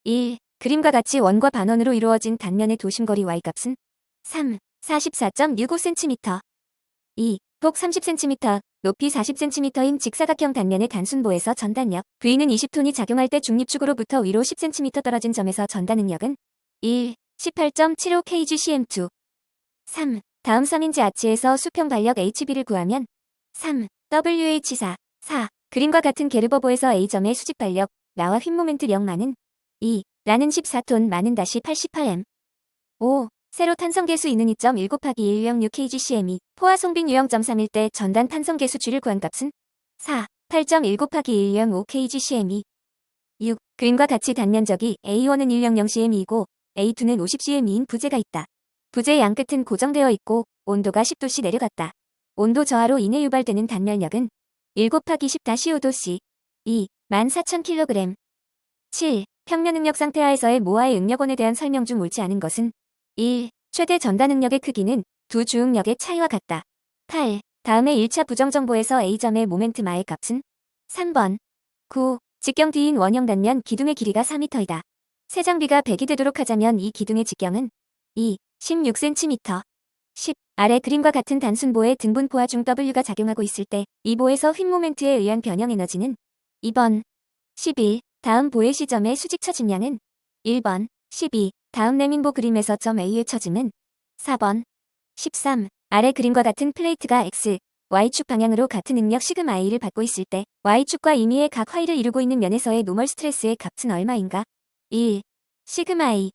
1. 그림과 같이 원과 반원으로 이루어진 단면의 도심거리 y값은 3. 44.65cm 2. 폭 30cm, 높이 40cm인 직사각형 단면의 단순보에서 전단력 V는 20톤이 작용할 때 중립축으로부터 위로 10cm 떨어진 점에서 전단능력은 1. 18.75kgcm2 3. 다음 3인지 아치에서 수평 반력 HB를 구하면 3. WH4 4. 그림과 같은 게르버보에서 A점의 수직 반력 나와 휨모멘트 력만은 2. 라는 14톤 많은 다시 88m 5. 세로 탄성계수 있는 2.1 곱하기 106kgcm이 포화 송빈 유형점삼일 때 전단 탄성계수 G를 구한 값은 4. 8.1 곱하기 105kgcm이 6. 그림과 같이 단면적이 A1은 100cm이고 A2는 50cm인 부재가 있다. 부재의 양끝은 고정되어 있고 온도가 10도씨 내려갔다. 온도 저하로 인해 유발되는 단면력은 1 곱하기 10-5도씨 2. 14,000kg 7. 평면 응력 상태하에서의 모아의 응력원에 대한 설명 중 옳지 않은 것은 1. 최대 전단 응력의 크기는 두 주응력의 차이와 같다. 8. 다음의 1차 부정정보에서 A점의 모멘트 마의 값은 3번 9. 직경 D인 원형 단면 기둥의 길이가 4m이다. 새 장비가 100이 되도록 하자면 이 기둥의 직경은 2. 16cm 10. 아래 그림과 같은 단순보의 등분 포화 중 W가 작용하고 있을 때 이 보에서 휨모멘트에 의한 변형 에너지는 2번 11. 다음 보의 시점의 수직 처짐량은 1번 12. 다음 내민보 그림에서 점 A의 처짐은 4번 13. 아래 그림과 같은 플레이트가 X, Y축 방향으로 같은 응력 시그마 A를 받고 있을 때 Y축과 임의의 각 Y를 이루고 있는 면에서의 노멀 스트레스의 값은 얼마인가? 1. 시그마 A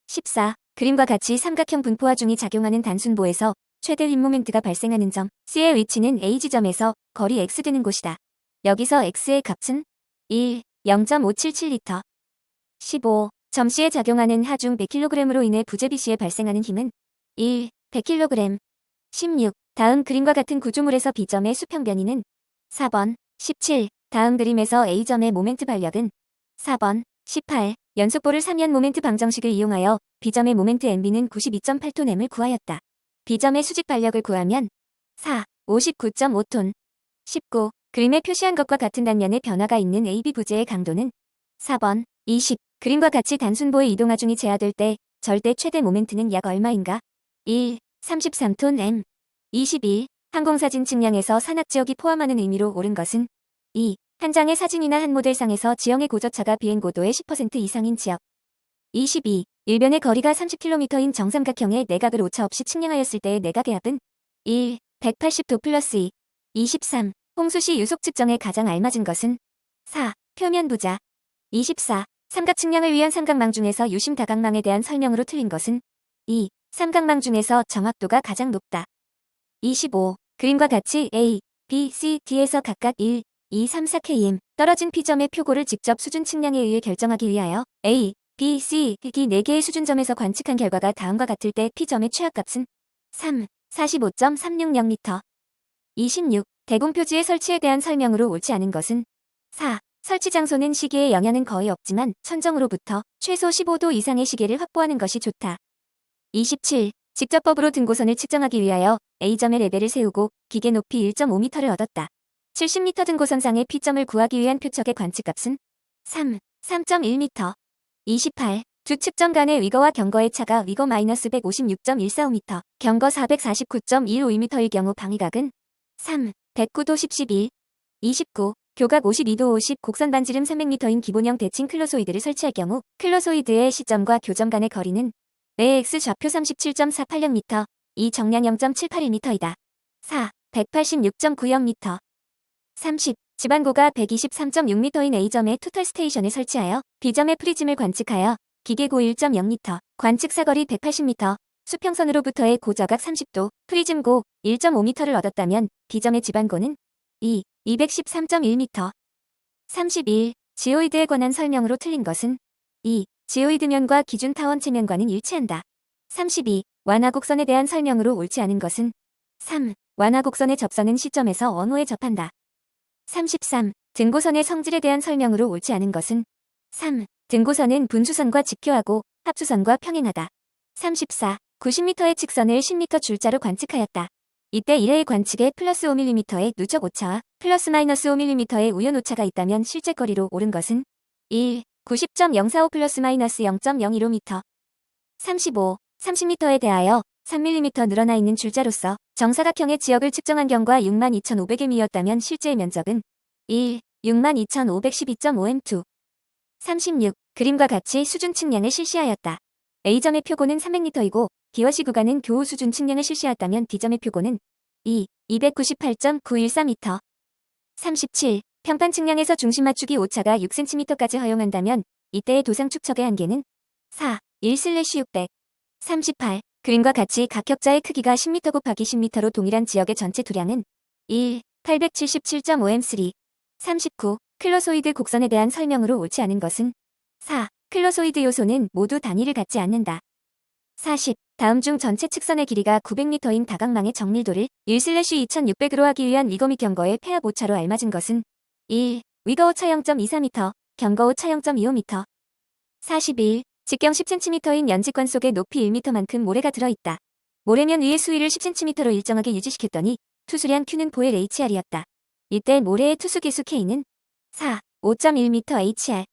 14. 그림과 같이 삼각형 분포화 중이 작용하는 단순보에서 최대 휨모멘트가 발생하는 점 C의 위치는 A 지점에서 거리 X 되는 곳이다. 여기서 X의 값은 1. 0.577L 15. 점 C에 작용하는 하중 100kg으로 인해 부재 BC에 발생하는 힘은 1. 100kg 16. 다음 그림과 같은 구조물에서 B점의 수평 변이는 4번 17. 다음 그림에서 A점의 모멘트 발력은 4번 18. 연속보를 3연 모멘트 방정식을 이용하여 B점의 모멘트 MB는 92.8톤 M을 구하였다. B점의 수직 발력을 구하면 4. 59.5톤 19. 그림에 표시한 것과 같은 단면의 변화가 있는 AB 부재의 강도는 4번 20. 그림과 같이 단순보의 이동하 중이 제하될 때 절대 최대 모멘트는 약 얼마인가? 1. 33톤 M 21. 항공사진 측량에서 산악지역이 포함하는 의미로 옳은 것은 2. 한 장의 사진이나 한 모델상에서 지형의 고저차가 비행고도의 10% 이상인 지역 22. 일변의 거리가 30km인 정삼각형의 내각을 오차 없이 측량하였을 때의 내각의 합은 1. 180도 플러스 2. 23. 홍수시 유속 측정에 가장 알맞은 것은 4. 표면 부자 24. 삼각 측량을 위한 삼각망 중에서 유심 다각망에 대한 설명으로 틀린 것은 2. 삼각망 중에서 정확도가 가장 높다. 25. 그림과 같이 A, B, C, D에서 각각 1, 2, 3, 4km 떨어진 P점의 표고를 직접 수준 측량에 의해 결정하기 위하여 A, B, C, D 4개의 수준점에서 관측한 결과가 다음과 같을 때 P점의 최하값은 3. 45.360m 26. 대공표지의 설치에 대한 설명으로 옳지 않은 것은 4. 설치 장소는 시계에 영향은 거의 없지만 천정으로부터 최소 15도 이상의 시계를 확보하는 것이 좋다. 27. 직접법으로 등고선을 측정하기 위하여 A점의 레벨을 세우고 기계 높이 1.5m를 얻었다. 70m 등고선상의 P점을 구하기 위한 표척의 관측값은 3. 3.1m 28. 두 측정 간의 위거와 경거의 차가 위거 -156.145m, 경거 449.152m일 경우 방위각은 3. 109도 10-11. 29. 교각 52도 50 곡선 반지름 300m인 기본형 대칭 클로소이드를 설치할 경우 클로소이드의 시점과 교점 간의 거리는 AX 좌표 37.486m, 이 정량 0.781m이다. 4. 186.90m 30. 지반고가 123.6m인 A점의 토탈 스테이션에 설치하여 B점의 프리즘을 관측하여 기계고 1.0m, 관측 사거리 180m, 수평선으로부터의 고저각 30도, 프리즘고 1.5m를 얻었다면 B점의 지반고는 2. 213.1m 31. 지오이드에 관한 설명으로 틀린 것은 2. 지오이드면과 기준 타원체면과는 일치한다. 32. 완화곡선에 대한 설명으로 옳지 않은 것은 3. 완화곡선의 접선은 시점에서 원호에 접한다. 33. 등고선의 성질에 대한 설명으로 옳지 않은 것은 3. 등고선은 분수선과 직교하고 합수선과 평행하다. 34. 90m의 직선을 10m 줄자로 관측하였다. 이때 1회의 관측에 플러스 5mm의 누적 오차와 플러스 마이너스 5mm의 우연 오차가 있다면 실제 거리로 옳은 것은 1. 90.045 플러스 마이너스 0.015m. 35. 30m에 대하여 3mm 늘어나 있는 줄자로서 정사각형의 지역을 측정한 경과 62,500m이었다면 실제의 면적은 1. 62,512.5m2. 36. 그림과 같이 수준 측량을 실시하였다. A점의 표고는 300m이고 B와 C 구간은 교우 수준 측량을 실시하였다면 D점의 표고는 2. 298.913m. 37. 평판 측량에서 중심 맞추기 오차가 6cm까지 허용한다면 이때의 도상 축척의 한계는 4. 1/600. 38. 그림과 같이 각 격자의 크기가 10m 곱하기 10m로 동일한 지역의 전체 두량은 1. 877.5m3. 39. 클러소이드 곡선에 대한 설명으로 옳지 않은 것은 4. 클러소이드 요소는 모두 단위를 갖지 않는다. 40. 다음 중 전체 측선의 길이가 900m인 다각망의 정밀도를 1/2600으로 하기 위한 위거미 경거의 폐압 오차로 알맞은 것은 1. 위거 오차 0.24m, 경거 오차 0.25m. 41. 직경 10cm인 연직관 속에 높이 1m만큼 모래가 들어있다. 모래면 위의 수위를 10cm로 일정하게 유지시켰더니 투수량 Q는 보엘 HR이었다. 이때 모래의 투수계수 K는 4. 5.1m HR.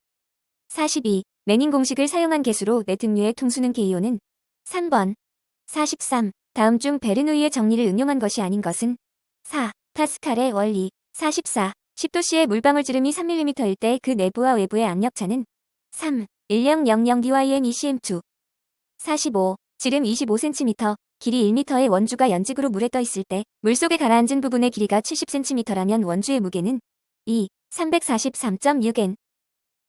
42. 매닝 공식을 사용한 개수로 내 등류의 통수는 KO는 3번. 43. 다음 중 베르누이의 정리를 응용한 것이 아닌 것은 4. 파스칼의 원리. 44. 10도씨의 물방울 지름이 3mm일 때 그 내부와 외부의 압력차는 3. 1000DYN2CM2. 45. 지름 25cm, 길이 1m의 원주가 연직으로 물에 떠 있을 때 물속에 가라앉은 부분의 길이가 70cm라면 원주의 무게는 2. 343.6N.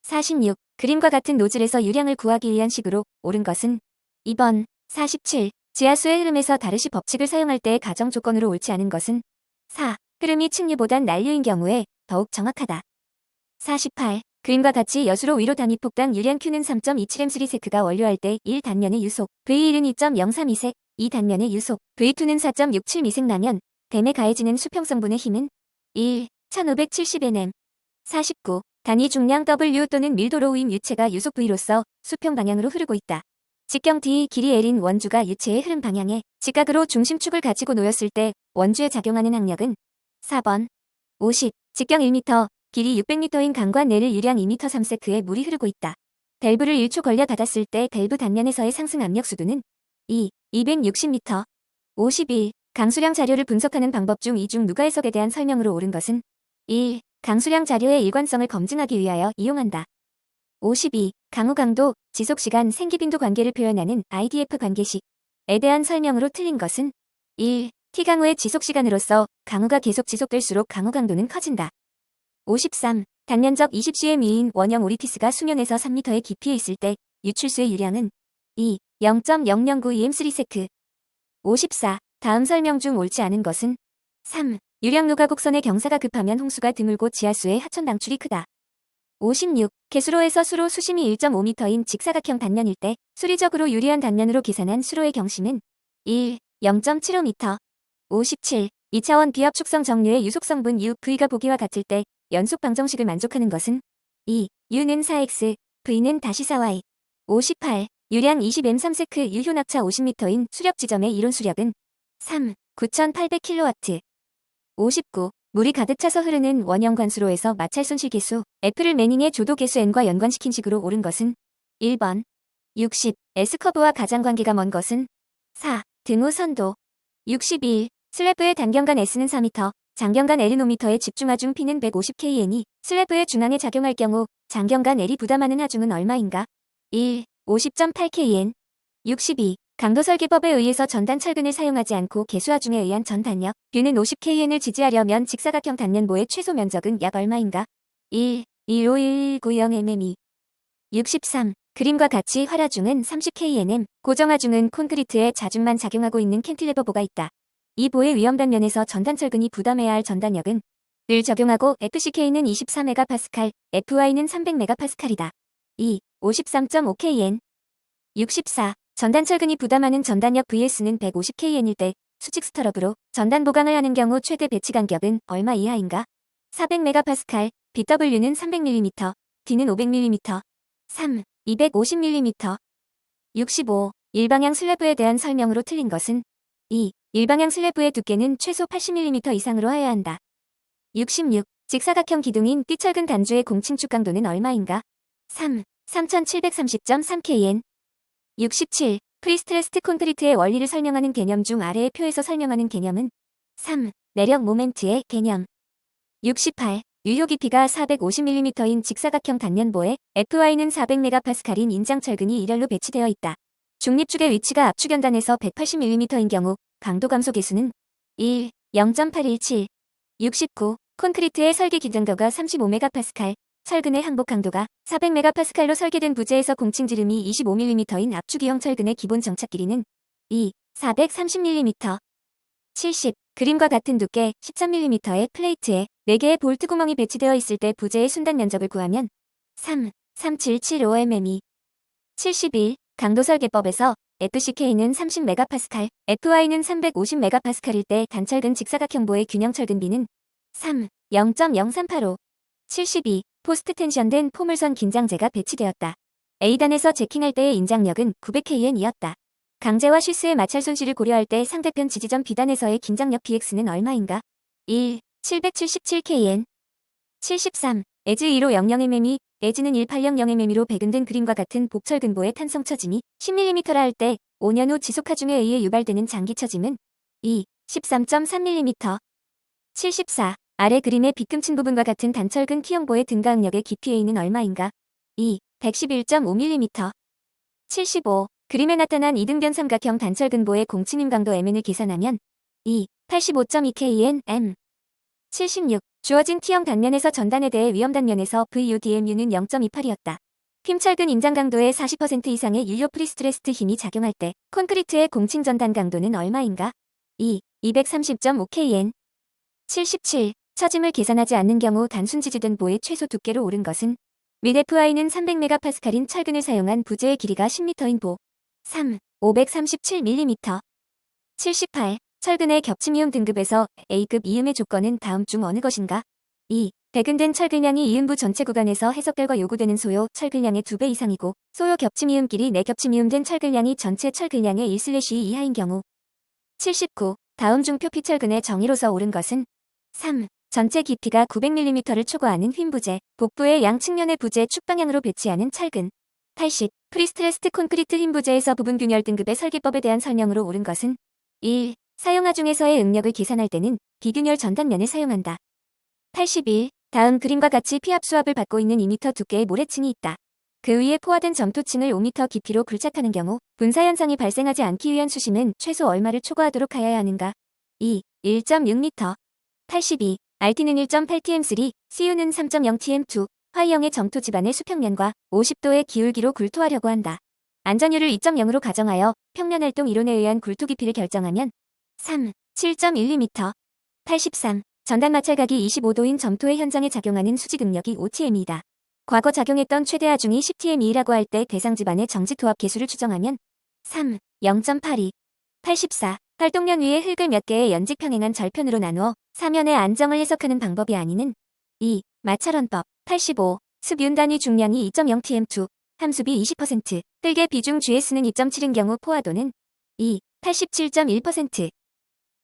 46. 그림과 같은 노즐에서 유량을 구하기 위한 식으로 옳은 것은 2번. 47. 지하수의 흐름에서 다르시 법칙을 사용할 때의 가정 조건으로 옳지 않은 것은 4. 흐름이 측류보단 난류인 경우에 더욱 정확하다. 48. 그림과 같이 여수로 위로 단위폭당 유량 Q는 3.27m3가 원료할 때 1단면의 유속 V1은 2.032색, 2단면의 유속 V2는 4.67ms라면 댐에 가해지는 수평성분의 힘은 1. 1570Nm. 49. 단위 중량 W 또는 밀도로 우임 유체가 유속 V로서 수평 방향으로 흐르고 있다. 직경 D 길이 L인 원주가 유체의 흐름 방향에 직각으로 중심축을 가지고 놓였을 때 원주에 작용하는 항력은 4번. 50. 직경 1m, 길이 600m인 강관 L을 유량 2m3세크에 물이 흐르고 있다. 밸브를 1초 걸려 닫았을 때 밸브 단면에서의 상승 압력 수도는 2. 260m. 51. 강수량 자료를 분석하는 방법 중 이 중 누가 해석에 대한 설명으로 옳은 것은 1. 강수량 자료의 일관성을 검증하기 위하여 이용한다. 52. 강우 강도, 지속시간, 생기빈도 관계를 표현하는 IDF 관계식에 대한 설명으로 틀린 것은 1. T강우의 지속시간으로서 강우가 계속 지속될수록 강우 강도는 커진다. 53. 단면적 20cm인 원형 오리피스가 수면에서 3m의 깊이에 있을 때 유출수의 유량은 2. 0.0092M3세크. 54. 다음 설명 중 옳지 않은 것은 3. 유량 누가곡선의 경사가 급하면 홍수가 드물고 지하수의 하천 방출이 크다. 56. 개수로에서 수로 수심이 1.5m인 직사각형 단면일 때 수리적으로 유리한 단면으로 계산한 수로의 경심은 1. 0.75m. 57. 2차원 비합 축성 정류의 유속성분 U, V가 보기와 같을 때 연속 방정식을 만족하는 것은 2. U는 4X, V는 다시 4Y. 58. 유량 20M3세크 유효낙차 50m인 수력 지점의 이론 수력은 3. 9800kW. 59. 물이 가득 차서 흐르는 원형 관수로에서 마찰 손실 계수 F를 매닝의 조도 계수 N과 연관시킨 식으로 옳은 것은 1번. 60. S커브와 가장관계가 먼 것은 4. 등호 선도. 61. 슬래브의 단경간 S는 4m, 장경간 L은 5m에 집중 하중 P는 150kN이 슬래브의 중앙에 작용할 경우 장경간 L이 부담하는 하중은 얼마인가? 1. 50.8kN. 62. 강도 설계법에 의해서 전단 철근을 사용하지 않고 개수 하중에 의한 전단력 B는 50kN을 지지하려면 직사각형 단면보의 최소 면적은 약 얼마인가? 1. 15190mm. 63. 그림과 같이 활하중은 30kNm, 고정하중은 콘크리트에 자중만 작용하고 있는 캔틸레버보가 있다. 이 보의 위험단면에서 전단철근이 부담해야 할 전단력은 을 적용하고 FCK는 24MPa, FY는 300MPa이다. 2. 53.5kN. 64. 전단철근이 부담하는 전단력 VS는 150kN일 때 수직 스터럽으로 전단 보강을 하는 경우 최대 배치 간격은 얼마 이하인가? 400MPa, BW는 300mm, D는 500mm. 3. 250mm. 65. 일방향 슬래브에 대한 설명으로 틀린 것은 2. 일방향 슬래브의 두께는 최소 80mm 이상으로 하여야 한다. 66. 직사각형 기둥인 띠철근 단주의 공칭축 강도는 얼마인가? 3. 3730.3kN. 67. 프리스트레스트 콘크리트의 원리를 설명하는 개념 중 아래의 표에서 설명하는 개념은 3. 내력 모멘트의 개념. 68. 유효 깊이가 450mm인 직사각형 단면보에 FY는 400MPa인 인장 철근이 일렬로 배치되어 있다. 중립축의 위치가 압축연단에서 180mm인 경우 강도 감소 계수는 1. 0.817. 69. 콘크리트의 설계 기준도가 35MPa, 철근의 항복 강도가 400MPa로 설계된 부재에서 공칭 지름이 25mm인 압축이형 철근의 기본 정착 길이는 2. 430mm. 70. 그림과 같은 두께 13mm의 플레이트에 4개의 볼트 구멍이 배치되어 있을 때 부재의 순단 면적을 구하면 3. 3775mm. 71. 강도 설계법에서 FCK는 30MPa, FY는 350MPa일 때 단철근 직사각형보의 균형 철근비는 3. 0.0385. 72. 포스트 텐션된 포물선 긴장재가 배치되었다. A단에서 제킹할 때의 인장력은 900kN이었다. 강제와 쉬스의 마찰 손실을 고려할 때 상대편 지지점 B단에서의 긴장력 BX는 얼마인가? 1. 777kN. 73. 에즈 1500mm, 에즈는 1800mm로 배근된 그림과 같은 복철근보의 탄성 처짐이 10mm라 할 때 5년 후 지속하중에 의해 유발되는 장기 처짐은 2. 13.3mm. 74. 아래 그림의 빗금친 부분과 같은 단철근 T형보의 등가응력의 깊이 A는 얼마인가? 2. 111.5mm. 75. 그림에 나타난 이등변 삼각형 단철근보의 공침임 강도 Mn을 계산하면 2. 85.2kN M. 76. 주어진 T형 단면에서 전단에 대해 위험 단면에서 VUDMU는 0.28이었다. 휨철근 인장 강도의 40% 이상의 유효 프리스트레스트 힘이 작용할 때 콘크리트의 공칭 전단 강도는 얼마인가? 2. 230.5kN. 77. 처짐을 계산하지 않는 경우 단순 지지된 보의 최소 두께로 오른 것은 윗 FY는 300MPa인 철근을 사용한 부재의 길이가 10m인 보. 3. 537mm. 78. 철근의 겹침이음 등급에서 A급 이음의 조건은 다음 중 어느 것인가? 2. 배근된 철근량이 이음부 전체 구간에서 해석결과 요구되는 소요 철근량의 2배 이상이고 소요 겹침이음끼리 내겹침이음된 철근량이 전체 철근량의 1/2 이하인 경우. 79. 다음 중 표피철근의 정의로서 옳은 것은 3. 전체 깊이가 900mm를 초과하는 휨부재, 복부의 양측면의 부재 축방향으로 배치하는 철근. 80. 프리스트레스트 콘크리트 휨부재에서 부분 균열 등급의 설계법에 대한 설명으로 옳은 것은 1. 사용하 중에서의 응력을 계산할 때는 비균열 전단면을 사용한다. 81. 다음 그림과 같이 피압수압을 받고 있는 2m 두께의 모래층이 있다. 그 위에 포화된 점토층을 5m 깊이로 굴착하는 경우 분사현상이 발생하지 않기 위한 수심은 최소 얼마를 초과하도록 하여야 하는가? 2. 1.6m. 82. RT는 1.8tm3, CU는 3.0tm2, 화이형의 점토 집안의 수평면과 50도의 기울기로 굴토하려고 한다. 안전율을 2.0으로 가정하여 평면 활동 이론에 의한 굴토 깊이를 결정하면 3. 7.1mm. 83. 전단 마찰각이 25도인 점토의 현장에 작용하는 수직 응력이 5tm이다. 과거 작용했던 최대 하중이 10tm이라고 할 때 대상 집안의 정지 토합 계수를 추정하면 3. 0.82. 84. 활동면 위에 흙을 몇 개의 연직 평행한 절편으로 나누어 사면의 안정을 해석하는 방법이 아니는 2. 마찰원법. 85. 습윤 단위 중량이 2.0tm2, 함수비 20%, 흙의 비중 GS는 2.7인 경우 포화도는 2. 87.1%.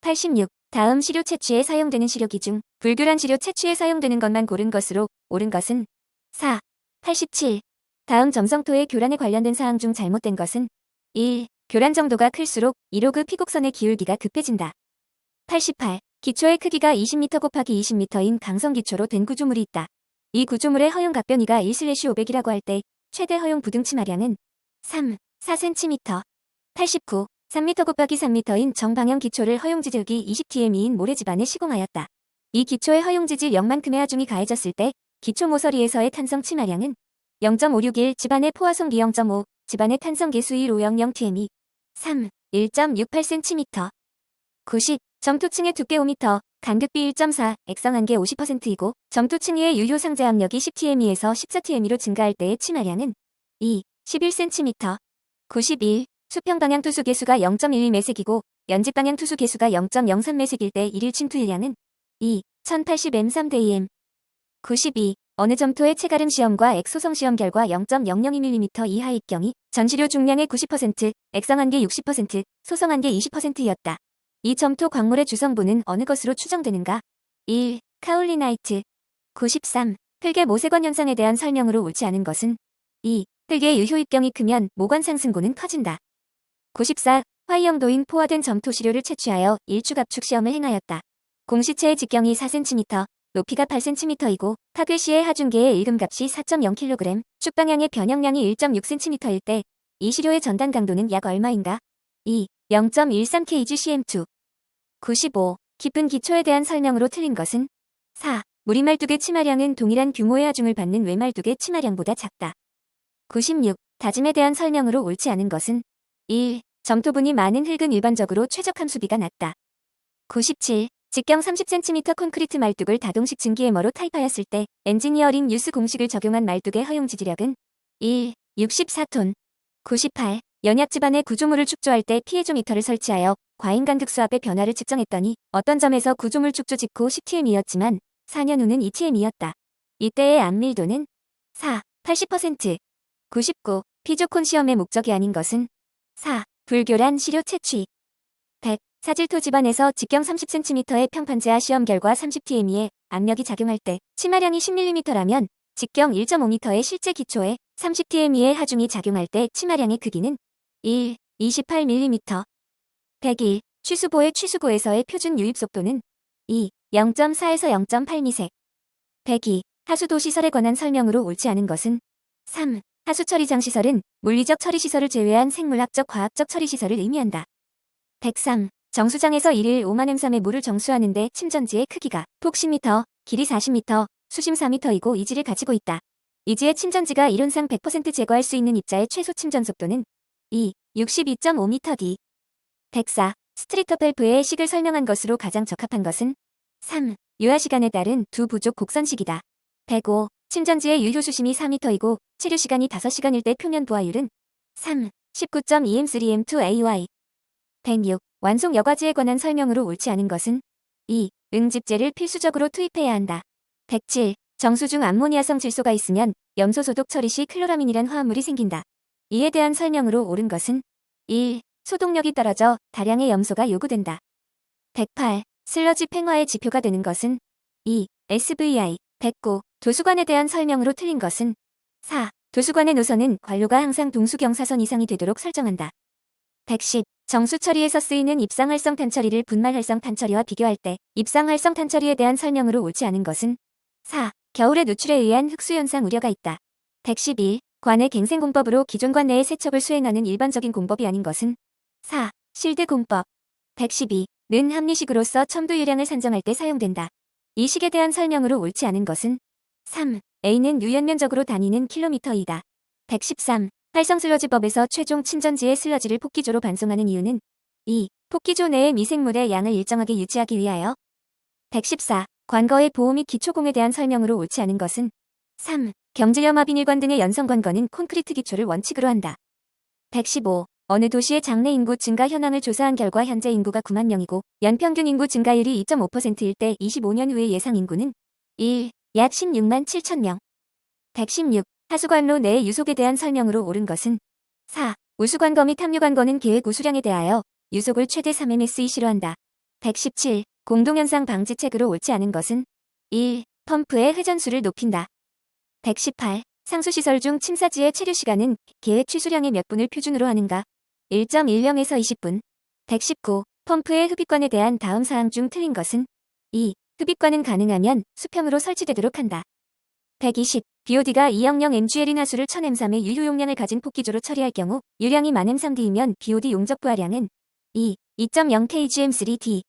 86. 다음 시료 채취에 사용되는 시료기 중 불교란 시료 채취에 사용되는 것만 고른 것으로 옳은 것은 4. 87. 다음 점성토의 교란에 관련된 사항 중 잘못된 것은 1. 교란 정도가 클수록 1호그 피곡선의 기울기가 급해진다. 88. 기초의 크기가 20m 곱하기 20m인 강성 기초로 된 구조물이 있다. 이 구조물의 허용 각변이가 1/500이라고 할 때 최대 허용 부등 치마량은 3. 4cm. 89. 3m 곱하기 3m인 정방형 기초를 허용지질기 20tm인 모래집안에 시공하였다. 이 기초의 허용지질 0만큼의 하중이 가해졌을 때 기초 모서리에서의 탄성 치마량은 0.561, 집안의 포화성기 0.5, 집안의 탄성계 수위 500tm이 3. 1.68cm. 90. 점토층의 두께 5m, 간극비 1.4, 액성한계 50%이고 점토층 위의 유효 상재 압력이 10tm에서 14tm로 증가할 때의 치마량은 2. 11cm. 91. 수평 방향 투수 계수가 0.12매색이고 연집 방향 투수 계수가 0.03매색일 때 일일 침투일량은 2. 1080m3/2m. 92. 어느 점토의 체가름 시험과 액소성 시험 결과 0.002mm 이하일 경이 전시료 중량의 90%, 액성한계 60%, 소성한계 20%였다. 이 점토 광물의 주성분은 어느 것으로 추정되는가? 1. 카올리나이트. 93. 흙의 모세관 현상에 대한 설명으로 옳지 않은 것은 2. 흙의 유효입경이 크면 모관 상승고는 커진다. 94. 화이형도인 포화된 점토시료를 채취하여 일축 압축 시험을 행하였다. 공시체의 직경이 4cm, 높이가 8cm이고 파괴 시의 하중계의 일금값이 4.0kg, 축방향의 변형량이 1.6cm일 때 이 시료의 전단 강도는 약 얼마인가? 2. 0.13kg/cm2. 95. 깊은 기초에 대한 설명으로 틀린 것은? 4. 무리말뚝의 치마량은 동일한 규모의 하중을 받는 외말뚝의 치마량보다 작다. 96. 다짐에 대한 설명으로 옳지 않은 것은? 1. 점토분이 많은 흙은 일반적으로 최적 함수비가 낮다. 97. 직경 30cm 콘크리트 말뚝을 다동식 증기해머로 타입하였을 때 엔지니어링 뉴스 공식을 적용한 말뚝의 허용 지지력은? 1. 64톤. 98. 연약 집안의 구조물을 축조할 때 피해조미터를 설치하여 과잉간극수압의 변화를 측정했더니 어떤 점에서 구조물 축조 직후 10TM이었지만 4년 후는 2TM이었다. 이때의 암밀도는? 4. 80%. 99. 피조콘 시험의 목적이 아닌 것은? 4. 불교란 시료 채취. 100. 사질토 집안에서 직경 30cm의 평판제하 시험 결과 30TM의 압력이 작용할 때 치마량이 10mm라면 직경 1.5m의 실제 기초에 30TM의 하중이 작용할 때 치마량의 크기는? 1. 28mm. 101. 취수보의 취수고에서의 표준 유입 속도는? 2. 0.4에서 0.8ms. 102. 하수도시설에 관한 설명으로 옳지 않은 것은? 3. 하수처리장시설은 물리적 처리시설을 제외한 생물학적 과학적 처리시설을 의미한다. 103. 정수장에서 1일 5만 m3의 물을 정수하는데 침전지의 크기가 폭 10m, 길이 40m, 수심 4m이고 이지를 가지고 있다. 이지의 침전지가 이론상 100% 제거할 수 있는 입자의 최소 침전 속도는? 2. 62.5m/d. 104. 스트리터 펠프의 식을 설명한 것으로 가장 적합한 것은? 3. 유화시간에 따른 두 부족 곡선식이다. 105. 침전지의 유효수심이 4m이고 체류시간이 5시간일 때 표면 부하율은? 3. 19.2m3m2ay. 106. 완속 여과지에 관한 설명으로 옳지 않은 것은? 2. 응집제를 필수적으로 투입해야 한다. 107. 정수 중 암모니아성 질소가 있으면 염소 소독 처리 시 클로라민이란 화합물이 생긴다. 이에 대한 설명으로 옳은 것은? 1. 소독력이 떨어져 다량의 염소가 요구된다. 108. 슬러지 팽화의 지표가 되는 것은? 2. SVI. 109. 도수관에 대한 설명으로 틀린 것은? 4. 도수관의 노선은 관로가 항상 동수경사선 이상이 되도록 설정한다. 110. 정수 처리에서 쓰이는 입상활성 탄처리를 분말활성 탄처리와 비교할 때 입상활성 탄처리에 대한 설명으로 옳지 않은 것은? 4. 겨울의 누출에 의한 흑수현상 우려가 있다. 111. 관의 갱생공법으로 기존 관 내의 세척을 수행하는 일반적인 공법이 아닌 것은? 4. 실드 공법. 112. 는 합리식으로서 첨도 유량을 산정할 때 사용된다. 이 식에 대한 설명으로 옳지 않은 것은? 3. A는 유연면적으로 다니는 킬로미터이다. 113. 활성 슬러지법에서 최종 침전지의 슬러지를 폭기조로 반송하는 이유는? 2. 폭기조 내의 미생물의 양을 일정하게 유지하기 위하여. 114. 관거의 보호 및 기초공에 대한 설명으로 옳지 않은 것은? 3. 경질염화 비닐관 등의 연성관거는 콘크리트 기초를 원칙으로 한다. 115. 어느 도시의 장래 인구 증가 현황을 조사한 결과 현재 인구가 9만 명이고 연평균 인구 증가율이 2.5%일 때 25년 후의 예상 인구는? 1. 약 16만 7천 명. 116. 하수관로 내의 유속에 대한 설명으로 옳은 것은? 4. 우수관거 및 합류관거는 계획 우수량에 대하여 유속을 최대 3ms이 싫어한다. 117. 공동현상 방지책으로 옳지 않은 것은? 1. 펌프의 회전수를 높인다. 118. 상수시설 중 침사지의 체류시간은 계획 취수량의 몇 분을 표준으로 하는가? 1.10에서 20분. 119. 펌프의 흡입관에 대한 다음 사항 중 틀린 것은? 2. 흡입관은 가능하면 수평으로 설치되도록 한다. 120. BOD가 200mg인 하수를 1000m3의 유효용량을 가진 폭기조로 처리할 경우 유량이 만 m3d이면 BOD 용적 부하량은? 2. 2.0 kgm3d.